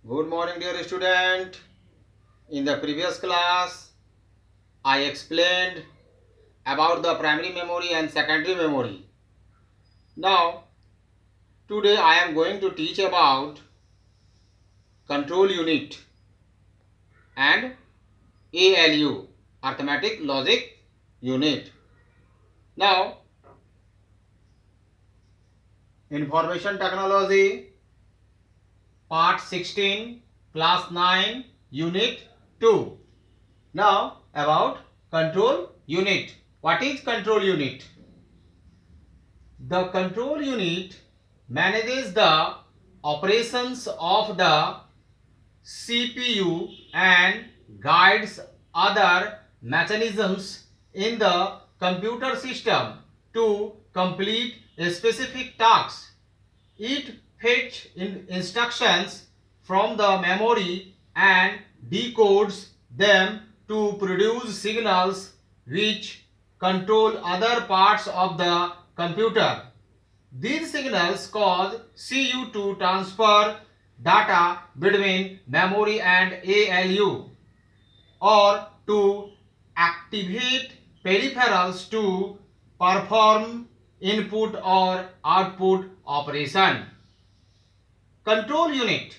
Good morning, dear student. In the previous class, I explained about the primary memory and secondary memory. Now, today I am going to teach about control unit and ALU, arithmetic logic unit. Now, information technology, part 16, class 9, unit 2. Now, about control unit. What is control unit? The control unit manages the operations of the CPU and guides other mechanisms in the computer system to complete a specific task. It fetches instructions from the memory and decodes them to produce signals which control other parts of the computer. These signals cause CU to transfer data between memory and ALU or to activate peripherals to perform input or output operation. Control unit.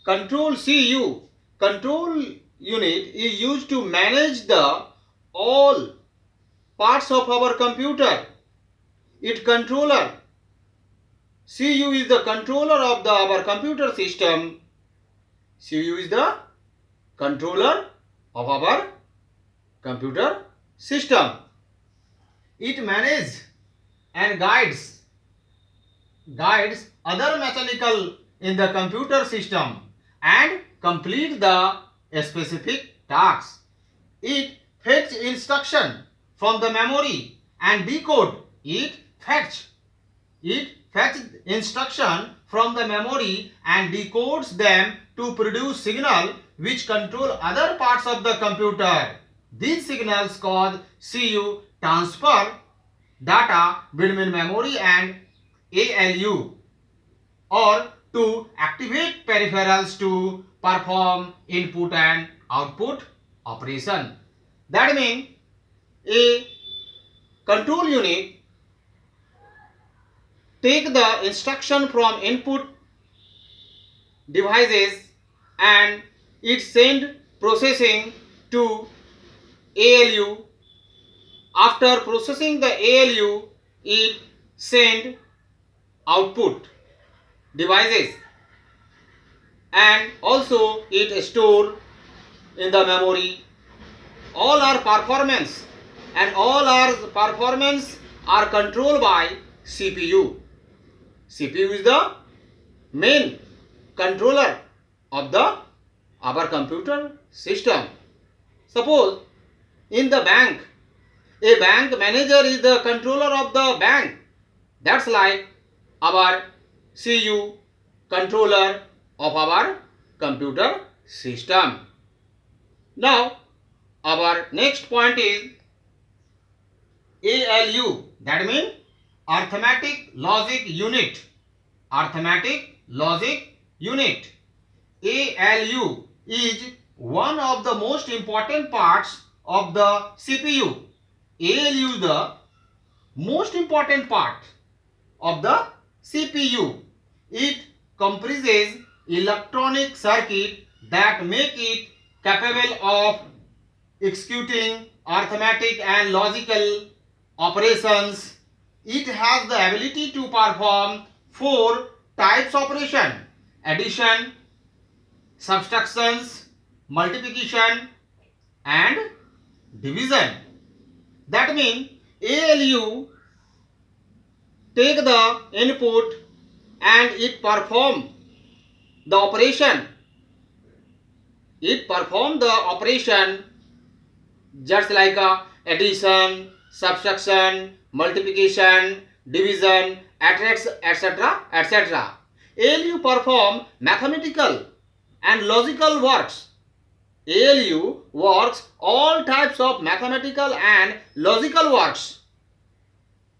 Control CU. Control unit is used to manage the all parts of our computer. Its controller. CU is the controller of our computer system. CU is the controller of our computer system. It manages and guides other mechanical in the computer system and complete the specific tasks. It fetch instruction from the memory and decode. It fetch instruction from the memory and decodes them to produce signal which control other parts of the computer. These signals cause CU transfer data between memory and ALU or to activate peripherals to perform input and output operation. That means a control unit take the instruction from input devices and it send processing to ALU. After processing the ALU, it send output devices and also it store in the memory. All our performance are controlled by CPU. CPU is the main controller of our computer system. Suppose in the bank, a bank manager is the controller of the bank. That's like our CU, controller of our computer system. Now, our next point is ALU. That means arithmetic logic unit. Arithmetic logic unit. ALU is one of the most important parts of the CPU. ALU is the most important part of the CPU. It comprises electronic circuit that make it capable of executing arithmetic and logical operations. It has the ability to perform 4 types of operation: addition, subtractions, multiplication and division. That means ALU take the input and it perform the operation. It perform the operation just like addition, subtraction, multiplication, division, etc. etc. ALU perform mathematical and logical works. ALU works all types of mathematical and logical works.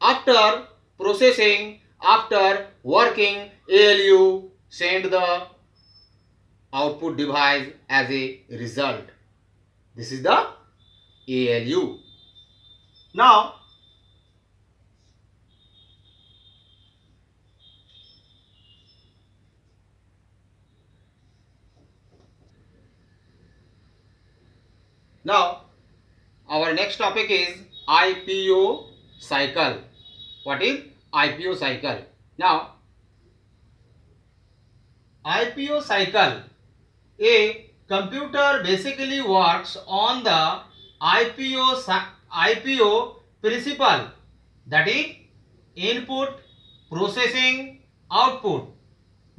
After processing, after working, ALU send the output device as a result. This is the ALU. Now, our next topic is IPO cycle. What is IPO cycle? Now, IPO cycle. A computer basically works on the IPO principle, that is input, processing, output.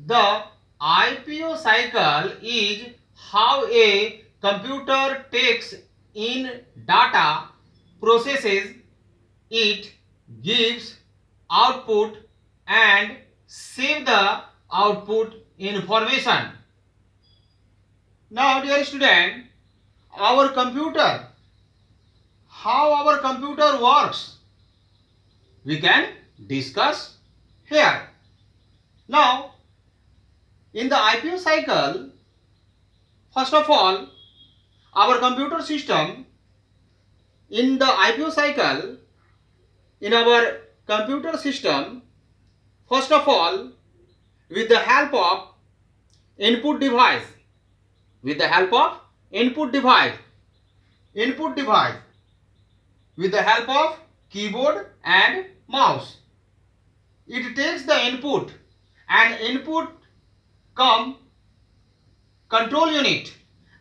The IPO cycle is how a computer takes in data, processes it, gives output and save the output information. Now, dear student, how our computer works, we can discuss here. Now, in the IPO cycle, first of all, our computer system, in the IPO cycle, in our computer system, first of all, with the help of input device, with the help of input device, with the help of keyboard and mouse, it takes the input, and input come control unit,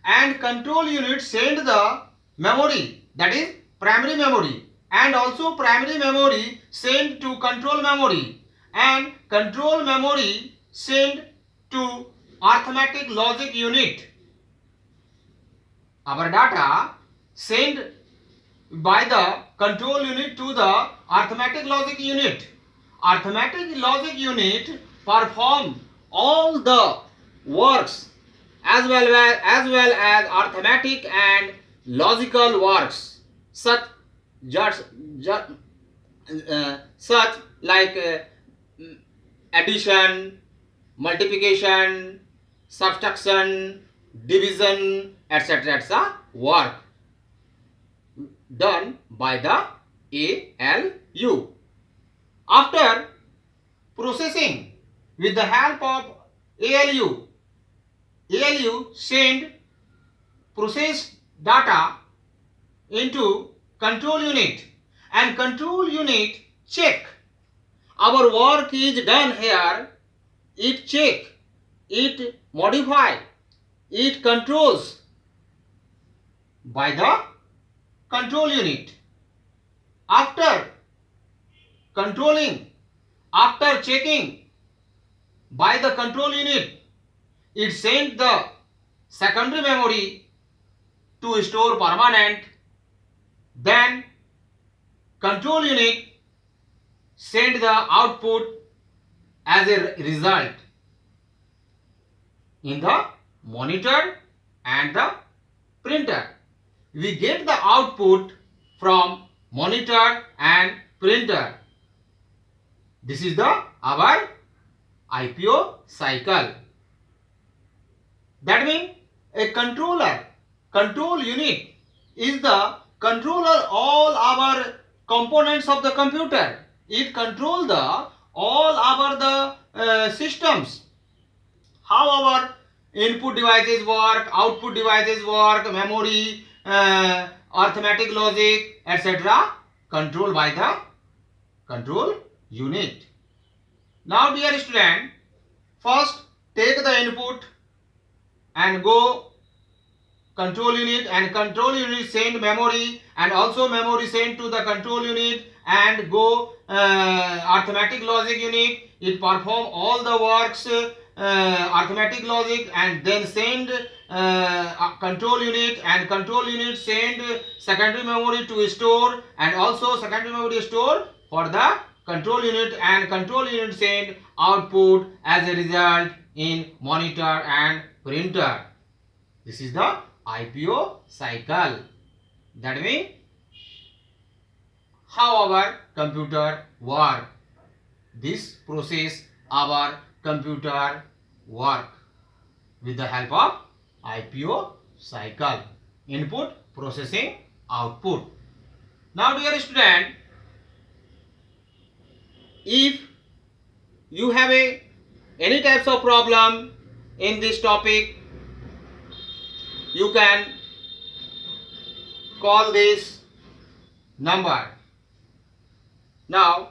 and control unit send the memory, that is primary memory, and also primary memory send to control memory, and control memory send to arithmetic logic unit. Our data sent by the control unit to the arithmetic logic unit. Arithmetic logic unit perform all the works as well as arithmetic and logical works, such like addition, multiplication, subtraction, division, etc. work done by the ALU. After processing with the help of ALU send processed data into control unit, and control unit check our work is done here. It check, it modify, it controls by the control unit. After controlling, after checking by the control unit, it sent the secondary memory to store permanent. Then control unit send the output as a result in the monitor and the printer. We get the output from monitor and printer. This is the our IPO cycle. That means a control unit is the controller all our components of the computer. It control the all our the systems, how our input devices work, output devices work, memory, arithmetic logic, etc. controlled by the control unit. Now, dear student, first take the input and go control unit, and control unit send memory, and also memory send to the control unit, and go arithmetic logic unit. It perform all the works arithmetic logic, and then send control unit, and control unit send secondary memory to store, and also secondary memory store for the control unit, and control unit send output as a result in monitor and printer. This is the IPO cycle. That means how our computer work. This process our computer work with the help of IPO cycle. Input, processing, output. Now dear student, if you have any types of problem in this topic, you can call this number. Now,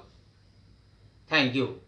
thank you.